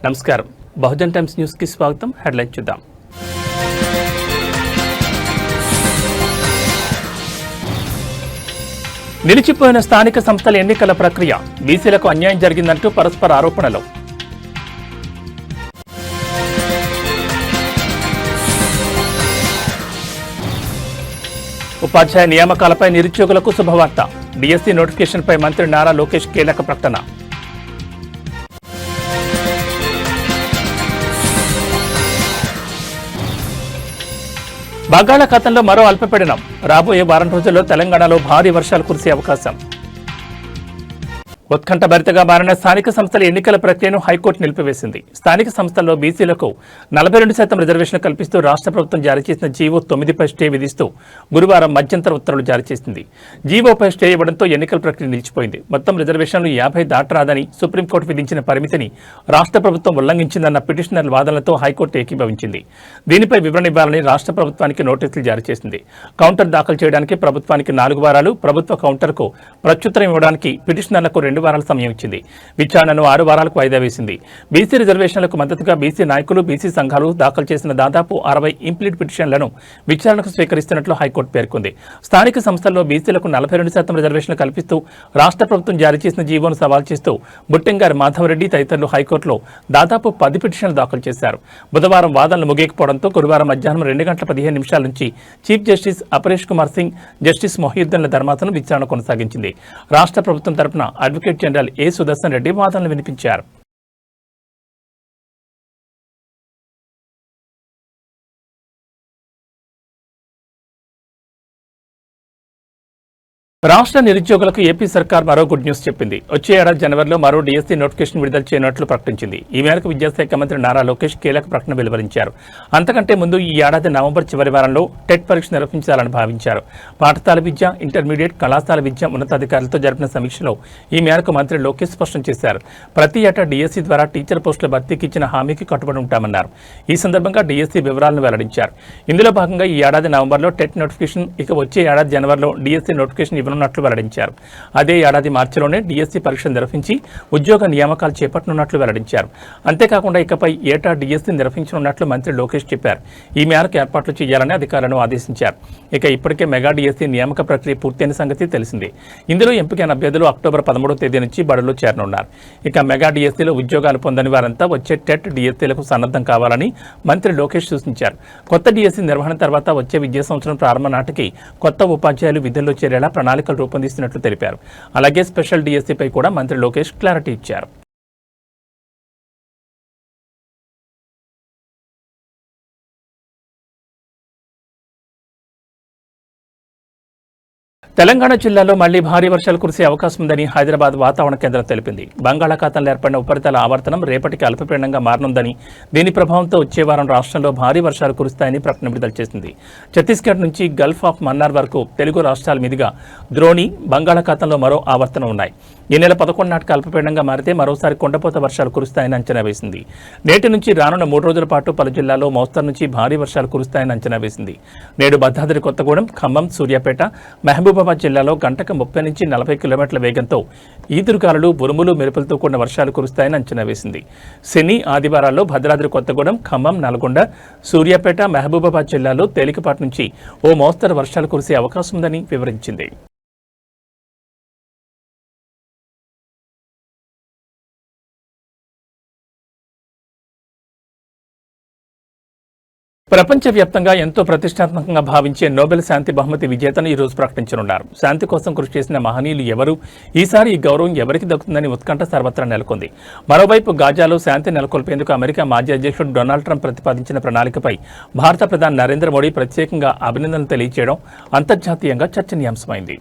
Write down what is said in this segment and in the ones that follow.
నమస్కారం. Bahujan times news కి స్వాగతం. హెడ్లైన్ చూద్దాం. నిలిచిపోయిన స్థానిక సంస్థల ఎన్నికల ప్రక్రియ, బీసీలకు అన్యాయం జరిగిందంటూ పరస్పర ఆరోపణలు. ఉపాధ్యాయ నియామకాలపై నిరుద్యోగులకు శుభవార్త. డిఎస్సీ నోటిఫికేషన్పై మంత్రి నారా లోకేష్ కీలక ప్రకటన. బంగాళాఖాతంలో మరో అల్పపీడనం, రాబోయే వారం రోజుల్లో తెలంగాణలో భారీ వర్షాలు కురిసే అవకాశం. ఉత్కంఠభరితంగా మారిన స్థానిక సంస్థల ఎన్నికల ప్రక్రియను హైకోర్టు నిలిపివేసింది. స్థానిక సంస్థల్లో బీసీలకు 42% రిజర్వేషన్ కల్పిస్తూ రాష్ట్ర ప్రభుత్వం జారీ చేసిన జీవో 9పై స్టే విధిస్తూ గురువారం మధ్యంతర ఉత్తర్వులు జారీ చేసింది. జీవోపై స్టే ఇవ్వడంతో ఎన్నికల ప్రక్రియ నిలిచిపోయింది. మొత్తం రిజర్వేషన్లు 50 దాటరాదని సుప్రీంకోర్టు విధించిన పరిమితిని రాష్ట్ర ప్రభుత్వం ఉల్లంఘించిందన్న పిటిషనర్ల వాదనలతో హైకోర్టు ఏకీభవించింది. దీనిపై వివరణ ఇవ్వాలని రాష్ట్ర ప్రభుత్వానికి నోటీసులు జారీ చేసింది. కౌంటర్ దాఖలు చేయడానికి ప్రభుత్వానికి 4 వారాలు, ప్రభుత్వ కౌంటర్కు ప్రత్యుత్తరం ఇవ్వడానికి పిటిషనర్లకు 2 వారాల సమయం ఇచ్చింది. విచారణను 6 వారాలకు వాయిదా వేసింది. బీసీ రిజర్వేషన్లకు మద్దతుగా బీసీ నాయకులు, బీసీ సంఘాలు దాఖలు చేసిన దాదాపు 60 ఇంప్లీట్ పిటిషన్లను విచారణకు స్వీకరిస్తున్నట్లు హైకోర్టు పేర్కొంది. స్థానిక సంస్థల్లో బీసీలకు 42% రిజర్వేషన్లు కల్పిస్తూ రాష్ట్ర ప్రభుత్వం జారీ చేసిన జీవోను సవాల్ చేస్తూ బుట్టెంగారి మాధవరెడ్డి తదితరులు హైకోర్టులో దాదాపు 10 పిటిషన్లు దాఖలు చేశారు. బుధవారం వాదనలు ముగియకపోవడంతో గురువారం మధ్యాహ్నం 2:15 నుంచి chief justice Aparesh Kumar Singh, justice మొహియుద్దీన్ల ధర్మాసనం విచారణ కొనసాగించింది. రాష్ట్ర ప్రభుత్వం తరపున advocate general A Sudarshan Reddy వాదనలు వినిపించారు. రాష్ట్ర నిరుద్యోగులకు ఏపీ సర్కార్ మరో గుడ్ న్యూస్ చెప్పింది. వచ్చే ఏడాది జనవరిలో మరో డిఎస్సీ నోటిఫికేషన్ విడుదల చేయనున్నట్లు ప్రకటించింది. ఈ మేరకు విద్యాశాఖ మంత్రి నారా లోకేష్ కీలక ప్రకటన వెలువరించారు. అంతకంటే ముందు ఈ ఏడాది నవంబర్ చివరి వారంలో టెట్ పరీక్ష నిర్వహించాలని భావించారు. పాఠశాల విద్య, ఇంటర్మీడియట్, కళాశాల విద్య ఉన్నతాధికారులతో జరిపిన సమీక్షలో ఈ మేరకు మంత్రి లోకేష్ స్పష్టం చేశారు. ప్రతి ఏటా డిఎస్సీ ద్వారా టీచర్ పోస్టుల భర్తీకి ఇచ్చిన హామీకి కట్టుబడి ఉంటామన్నారు. ఈ సందర్భంగా డిఎస్సీ వివరాలను వెల్లడించారు. ఇందులో భాగంగా ఈ ఏడాది నవంబర్లో టెట్ నోటిఫికేషన్, ఇక వచ్చే ఏడాది జనవరిలో డిఎస్సీ నోటిఫికేషన్ ఇవ్వనున్నట్లు వెల్లడించారు. అదే ఏడాది మార్చిలోనే డిఎస్సీ పరీక్ష నిర్వహించి ఉద్యోగ నియామకాలు చేపట్టనున్నట్లు వెల్లడించారు. అంతేకాకుండా ఇకపై ఏటా డిఎస్సీ నిర్వహించనున్నట్లు మంత్రి లోకేష్ చెప్పారు. ఈ మేరకు ఏర్పాట్లు చేయాలని అధికారులను ఆదేశించారు. ఇక ఇప్పటికే మెగా డిఎస్సీ నియామక ప్రక్రియ పూర్తయిన సంగతి తెలిసిందే. ఇందులో ఎంపికైన అభ్యర్థులు అక్టోబర్ 13వ తేదీ నుంచి బడుల్లో చేరనున్నారు. ఇక మెగా డిఎస్సీలో ఉద్యోగాలు పొందని వారంతా వచ్చే టెట్ డిఎస్సీలకు సన్నద్ధం కావాలని మంత్రి లోకేష్ సూచించారు. కొత్త డిఎస్సీ నిర్వహణ తర్వాత వచ్చే విద్యా సంవత్సరం ప్రారంభం నాటికి కొత్త ఉపాధ్యాయులు విధుల్లో చేరేలా ప్రణాళికలు రూపొందిస్తున్నట్లు తెలిపారు. అలాగే స్పెషల్ డిఎస్సీపై కూడా మంత్రి లోకేష్ క్లారిటీ ఇచ్చారు. తెలంగాణ జిల్లాలో మళ్లీ భారీ వర్షాలు కురిసే అవకాశం ఉందని హైదరాబాద్ వాతావరణ కేంద్రం తెలిపింది. బంగాళాఖాతంలో ఏర్పడిన ఉపరితల ఆవర్తనం రేపటికి అల్పపీడనంగా మారనుందని, దీని ప్రభావంతో వచ్చే వారం రాష్ట్రంలో భారీ వర్షాలు కురుస్తాయని ప్రకటన విడుదల చేసింది. ఛత్తీస్గఢ్ నుంచి గల్ఫ్ ఆఫ్ మన్నార్ వరకు తెలుగు రాష్ట్రాల మీదుగా ద్రోణి, బంగాళాఖాతంలో మరో ఆవర్తనం ఉన్నాయి. ఈ నెల 11 నాటికి అల్పపీడనంగా మారితే మరోసారి కొండపోత వర్షాలు కురుస్తాయని అంచనా వేసింది. నేటి నుంచి రానున్న 3 రోజుల పాటు పలు జిల్లాల్లో మోస్తరు నుంచి భారీ వర్షాలు కురుస్తాయని అంచనా వేసింది. నేడు భద్రాద్రి కొత్తగూడెం, ఖమ్మం, సూర్యాపేట, మహబూబాబాద్ జిల్లాలో గంటకు 30 నుంచి 40 కిలోమీటర్ల వేగంతో ఈదురుగాలులు, ఉరుములు, మెరుపులతో కూడిన వర్షాలు కురుస్తాయని అంచనా వేసింది. శని, ఆదివారాల్లో భద్రాద్రి కొత్తగూడెం, ఖమ్మం, నల్గొండ, సూర్యాపేట, మహబూబాబాద్ జిల్లాలో తేలికపాటి నుంచి ఓ మోస్తరు వర్షాలు కురిసే అవకాశం ఉందని వివరించింది. ప్రపంచవ్యాప్తంగా ఎంతో ప్రతిష్టాత్మకంగా భావించే నోబెల్ శాంతి బహుమతి విజేతను ఈ రోజు ప్రకటించనున్నారు. శాంతి కోసం కృషి చేసిన మహనీయులు ఎవరు, ఈసారి ఈ గౌరవం ఎవరికి దక్కుతుందని ఉత్కంఠ సర్వత్రా నెలకొంది. మరోవైపు గాజాలో శాంతి నెలకొల్పేందుకు అమెరికా మాజీ అధ్యక్షుడు డొనాల్డ్ ట్రంప్ ప్రతిపాదించిన ప్రణాళికపై భారత ప్రధాని నరేంద్ర మోడీ ప్రత్యేకంగా అభినందనలు తెలియజేయడం అంతర్జాతీయంగా చర్చనీయాంశమైంది.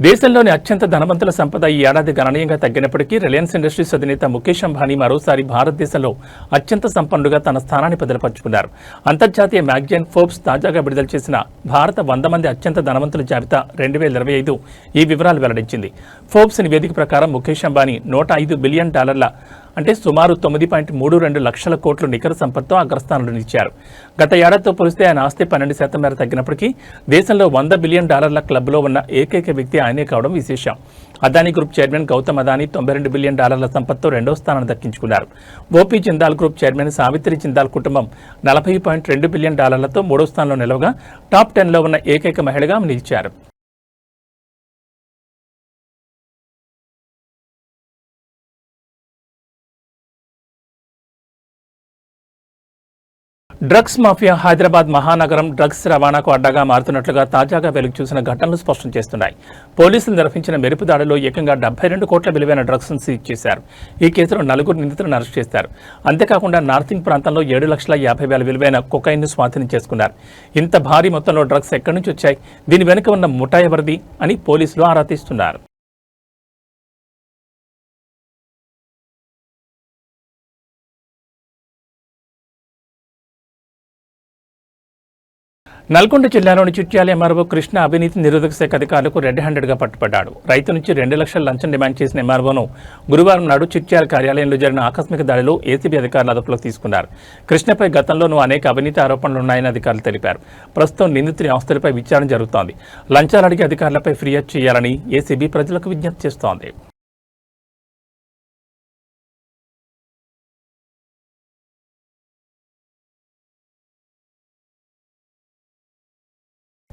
దేశంలోని అత్యంత ధనవంతుల సంపద ఈ ఏడాది గణనీయంగా తగ్గినప్పటికీ రిలయన్స్ ఇండస్ట్రీస్ అధినేత ముఖేష్ అంబానీ మరోసారి భారతదేశంలో అత్యంత సంపన్నుగా తన స్థానాన్ని బదిలపరుచుకున్నారు. అంతర్జాతీయ మ్యాగజైన్ ఫోర్బ్స్ తాజాగా విడుదల చేసిన భారత 100 మంది అత్యంత ధనవంతుల జాబితా 2025 ఈ వివరాలు వెల్లడించింది. ఫోర్బ్స్ నివేదిక ప్రకారం ముఖేష్ అంబానీ $105 బిలియన్ అంటే సుమారు 9.32 లక్షల కోట్ల నికర సంపత్తో అగ్రస్థానంలో నిలిచారు. గత ఏడాదితో పోలిస్తే ఆయన ఆస్తి 12% మేర తగ్గినప్పటికీ దేశంలో $100 బిలియన్ క్లబ్లో ఉన్న ఏకైక వ్యక్తి ఆయనే కావడం విశేషం. Adani group chairman Gautam Adani $92 billion సంపత్తో రెండో స్థానాన్ని దక్కించుకున్నారు. OP Jindal group chairman Savitri Jindal కుటుంబం $40.2 బిలియన్ తో మూడో స్థానంలో నిలవగా టాప్ 10లో ఉన్న ఏకైక మహిళగా నిలిచారు. డ్రగ్స్ మాఫియా హైదరాబాద్ మహానగరం డ్రగ్స్ రవాణాకు అడ్డాగా మారుతున్నట్లుగా తాజాగా వెలుగు చూసిన ఘటనలు స్పష్టం చేస్తున్నాయి. పోలీసులు నిర్వహించిన మెరుపు దాడిలో ఏకంగా 72 కోట్ల విలువైన డ్రగ్స్ ను సీజ్ చేశారు. ఈ కేసులో 4 నిందితులను అరెస్ట్ చేశారు. అంతేకాకుండా నార్థింగ్ ప్రాంతంలో 7,50,000 విలువైన కొకైన్ ను స్వాధీనం చేసుకున్నారు. ఇంత భారీ మొత్తంలో డ్రగ్స్ ఎక్కడి నుంచి వచ్చాయి, దీని వెనుక ఉన్న ముఠా ఎవరిది అని పోలీసులు ఆరా తీస్తున్నారు. నల్గొండ జిల్లాలోని చిట్యాల ఎంఆర్ఓ కృష్ణ అవినీతి నిరోధక శాఖ అధికారులకు రెడ్ హ్యాండెడ్గా పట్టుబడ్డాడు. రైతు నుంచి 2 లక్షల లంచం డిమాండ్ చేసిన ఎంఆర్ఓను గురువారం నాడు చిట్యాల కార్యాలయంలో జరిగిన ఆకస్మిక దాడిలో ఏసీబీ అధికారులు అదుపులోకి తీసుకున్నారు. కృష్ణపై గతంలోనూ అనేక అవినీతి ఆరోపణలున్నాయని అధికారులు తెలిపారు. ప్రస్తుతం నిందితుని ఆస్తులపై విచారణ జరుగుతోంది. లంచాలు అడిగే అధికారులపై ఫిర్యాదు చేయాలని ఏసీబీ ప్రజలకు విజ్ఞప్తి చేస్తోంది.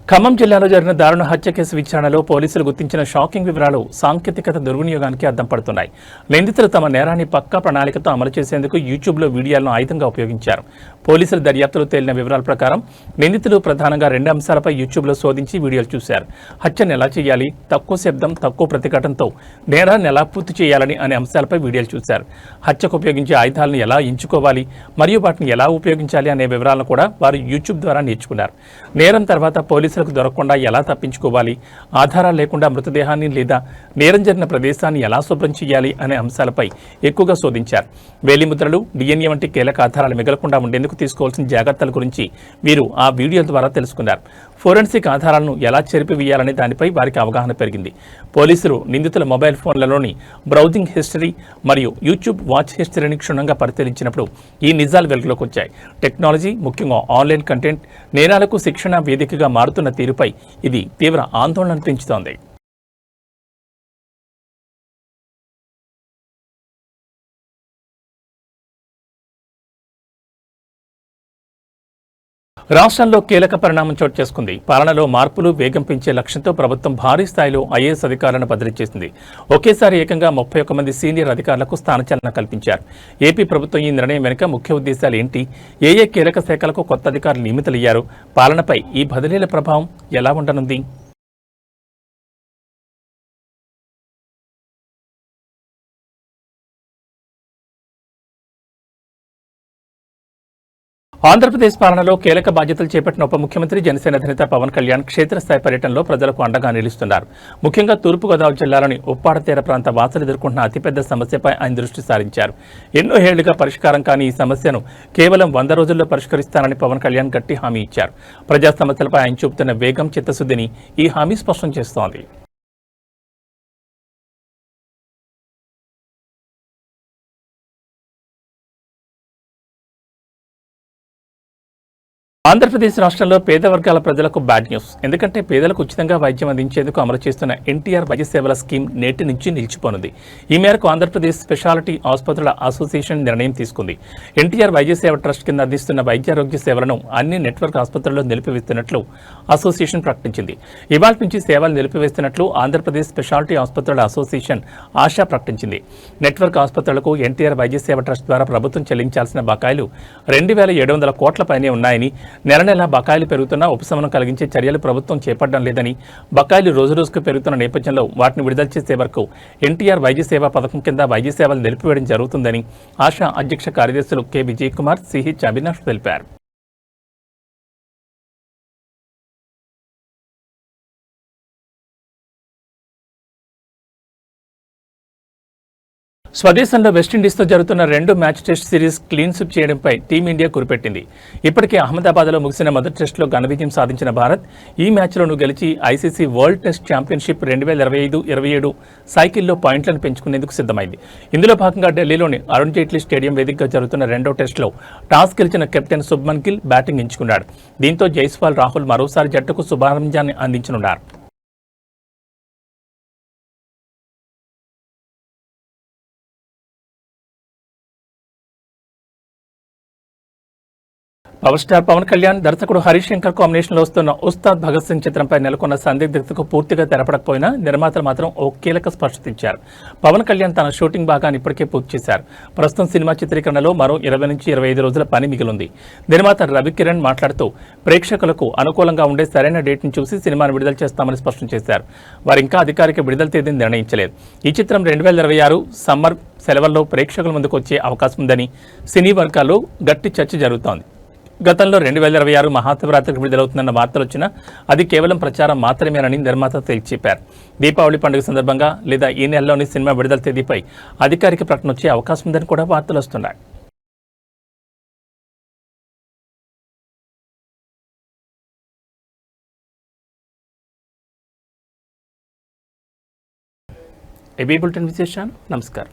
ఖమ్మం జిల్లాలో జరిగిన దారుణ హత్య కేసు విచారణలో పోలీసులు గుర్తించిన షాకింగ్ వివరాలు సాంకేతికత దుర్వినియోగానికి అద్దం పడుతున్నాయి. నిందితులు తమ నేరాన్ని పక్కా ప్రణాళికతో అమలు చేసేందుకు యూట్యూబ్లో వీడియోలను ఆయుధంగా ఉపయోగించారు. పోలీసుల దర్యాప్తులో తేలిన వివరాల ప్రకారం నిందితులు ప్రధానంగా 2 అంశాలపై యూట్యూబ్లో శోధించి వీడియోలు చూశారు. హత్యను ఎలా చేయాలి, తక్కువ శబ్దం, తక్కువ ప్రతిఘటనతో నేరాన్ని ఎలా పూర్తి చేయాలని అనే అంశాలపై వీడియోలు చూశారు. హత్యకు ఉపయోగించే ఆయుధాలను ఎలా ఎంచుకోవాలి మరియు వాటిని ఎలా ఉపయోగించాలి అనే వివరాలను కూడా వారు యూట్యూబ్ ద్వారా నేర్చుకున్నారు. నేరం తర్వాత పోలీసులకు దొరకకుండా ఎలా తప్పించుకోవాలి, ఆధారాలు లేకుండా మృతదేహాన్ని లేదా నేరం జరిగిన ప్రదేశాన్ని ఎలా శుభ్రం చేయాలి అనే అంశాలపై ఎక్కువగా శోధించారు. వేలిముద్రలు, డిఎన్ఏ వంటి కీలక ఆధారాలు మిగలకుండా ఉండేందుకు తీసుకోవాల్సిన జాగ్రత్తల గురించి వీరు ఆ వీడియో ద్వారా తెలుసుకున్నారు. ఫోరెన్సిక్ ఆధారాలను ఎలా చెరిపివేయాలనే దానిపై వారికి అవగాహన పెరిగింది. పోలీసులు నిందితుల మొబైల్ ఫోన్లలోని బ్రౌజింగ్ హిస్టరీ మరియు యూట్యూబ్ వాచ్ హిస్టరీని క్షుణ్ణంగా పరిశీలించినప్పుడు ఈ నిజాలు వెలుగులోకి వచ్చాయి. టెక్నాలజీ, ముఖ్యంగా ఆన్లైన్ కంటెంట్ నేరాలకు శిక్షణ వేదికగా మారుతున్న తీరుపై ఇది తీవ్ర ఆందోళన పెంచుతోంది. రాష్ట్రంలో కీలక పరిణామం చోటు చేసుకుంది. పాలనలో మార్పులు వేగం పెంచే లక్ష్యంతో ప్రభుత్వం భారీ స్థాయిలో ఐఏఎస్ అధికారులను బదిలీ చేసింది. ఒకేసారి ఏకంగా 31 మంది సీనియర్ అధికారులకు స్థానచలన కల్పించారు. ఏపీ ప్రభుత్వం ఈ నిర్ణయం వెనుక ముఖ్య ఉద్దేశాలు ఏంటి, ఏ కీలక శాఖలకు కొత్త అధికారులు నియమితులయ్యారు, పాలనపై ఈ బదిలీల ప్రభావం ఎలా ఉండనుంది? ఆంధ్రప్రదేశ్ పాలనలో కీలక బాధ్యతలు చేపట్టిన ఉప ముఖ్యమంత్రి జనసేన అధినేత పవన్ కళ్యాణ్ క్షేత్రస్థాయి పర్యటనలో ప్రజలకు అండగా నిలుస్తున్నారు. ముఖ్యంగా తూర్పుగోదావరి జిల్లాలోని ఉప్పాడ తీర ప్రాంత వాసులు ఎదుర్కొంటున్న అతిపెద్ద సమస్యపై ఆయన దృష్టి సారించారు. ఎన్నో ఏళ్లుగా పరిష్కారం కాని ఈ సమస్యను కేవలం 100 రోజుల్లో పరిష్కరిస్తానని పవన్ కళ్యాణ్ గట్టి హామీ ఇచ్చారు. ప్రజా సమస్యలపై ఆయన చూపుతున్న వేగం, చిత్తశుద్ధిని ఈ హామీ స్పష్టం చేస్తోంది. ఆంధ్రప్రదేశ్ రాష్ట్రంలో పేద వర్గాల ప్రజలకు బ్యాడ్ న్యూస్. ఎందుకంటే పేదలకు ఉచితంగా వైద్యం అందించేందుకు అమలు చేస్తున్న ఎన్టీఆర్ వైద్య సేవల స్కీమ్ నేటి నుంచి నిలిచిపోనుంది. ఈ మేరకు ఆంధ్రప్రదేశ్ స్పెషాలిటీ ఆసుపత్రుల అసోసియేషన్ నిర్ణయం తీసుకుంది. ఎన్టీఆర్ వైద్య సేవ ట్రస్ట్ కింద అందిస్తున్న వైద్యారోగ్య సేవలను అన్ని నెట్వర్క్ ఆసుపత్రుల్లో నిలిపివేస్తున్నట్లు అసోసియేషన్ ప్రకటించింది. ఇవాళ నుంచి సేవలు నిలిపివేస్తున్నట్లు ఆంధ్రప్రదేశ్ స్పెషాలిటీ ఆసుపత్రుల అసోసియేషన్ ఆశా ప్రకటించింది. నెట్వర్క్ ఆసుపత్రులకు ఎన్టీఆర్ వైద్య సేవ ట్రస్ట్ ద్వారా ప్రభుత్వం చెల్లించాల్సిన బకాయిలు 2,700 కోట్ల పైనే ఉన్నాయని, నెల నెలా బకాయిలు పెరుగుతున్నా ఉపశమనం కలిగించే చర్యలు ప్రభుత్వం చేపట్టడం లేదని, బకాయిలు రోజురోజుకు పెరుగుతున్న నేపథ్యంలో వాటిని విడుదల చేసే వరకు ఎన్టీఆర్ వైద్య సేవా పథకం కింద వైద్య సేవలు నిలిపివేయడం జరుగుతుందని ఆశా అధ్యక్ష కార్యదర్శులు కె విజయ్ కుమార్, సిహెచ్ అవినాష్ తెలిపారు. స్వదేశంలో వెస్టిండీస్తో జరుగుతున్న 2 match test series clean sweep చేయడంపై టీమిండియా కురిపెట్టింది. ఇప్పటికే అహ్మదాబాద్లో ముగిసిన మొదటి టెస్టులో ఘన విజయం సాధించిన భారత్ ఈ మ్యాచ్లోనూ గెలిచి ఐసీసీ వరల్డ్ టెస్ట్ ఛాంపియన్షిప్ 2025-27 సైకిల్లో పాయింట్లను పెంచుకునేందుకు సిద్ధమైంది. ఇందులో భాగంగా ఢిల్లీలోని అరుణ్ జైట్లీ స్టేడియం వేదికగా జరుగుతున్న 2వ టెస్టులో టాస్ గెలిచిన కెప్టెన్ శుభ్మన్ గిల్ బ్యాటింగ్ ఎంచుకున్నాడు. దీంతో జైస్వాల్, రాహుల్ మరోసారి జట్టుకు శుభారంభాన్ని అందించనున్నారు. పవర్ స్టార్ పవన్ కళ్యాణ్, దర్శకుడు హరీష్ శంకర్ కాంబినేషన్లో వస్తున్న ఉస్తాద్ భగత్ సింగ్ చిత్రంపై నెలకొన్న సందిగ్ధతకు పూర్తిగా తెరపడకపోయినా నిర్మాతలు మాత్రం ఓ కీలక స్పష్టత ఇచ్చారు. పవన్ కళ్యాణ్ తన షూటింగ్ భాగాన్ని ఇప్పటికే పూర్తి చేశారు. ప్రస్తుతం సినిమా చిత్రీకరణలో మరో 20 నుంచి 25 రోజుల పని మిగిలింది. నిర్మాత రవికిరణ్ మాట్లాడుతూ ప్రేక్షకులకు అనుకూలంగా ఉండే సరైన డేట్ను చూసి సినిమాను విడుదల చేస్తామని స్పష్టం చేశారు. వారు ఇంకా అధికారిక విడుదల తేదీని నిర్ణయించలేదు. ఈ చిత్రం 2026 సమ్మర్ సెలవుల్లో ప్రేక్షకుల ముందుకు వచ్చే అవకాశం ఉందని సినీ వర్గాల్లో గట్టి చర్చ జరుగుతోంది. గతంలో 2026 మహాశివరాత్రికి విడుదలవుతుందన్న వార్తలు వచ్చినా అది కేవలం ప్రచారం మాత్రమేనని నిర్మాత తేల్చి చెప్పారు. దీపావళి పండుగ సందర్భంగా లేదా ఈ నెలలోని సినిమా విడుదల తేదీపై అధికారిక ప్రకటన వచ్చే అవకాశం ఉందని కూడా వార్తలు వస్తున్నాయి. ఏబీ బులెటిన్ విశేషాలు. నమస్కారం.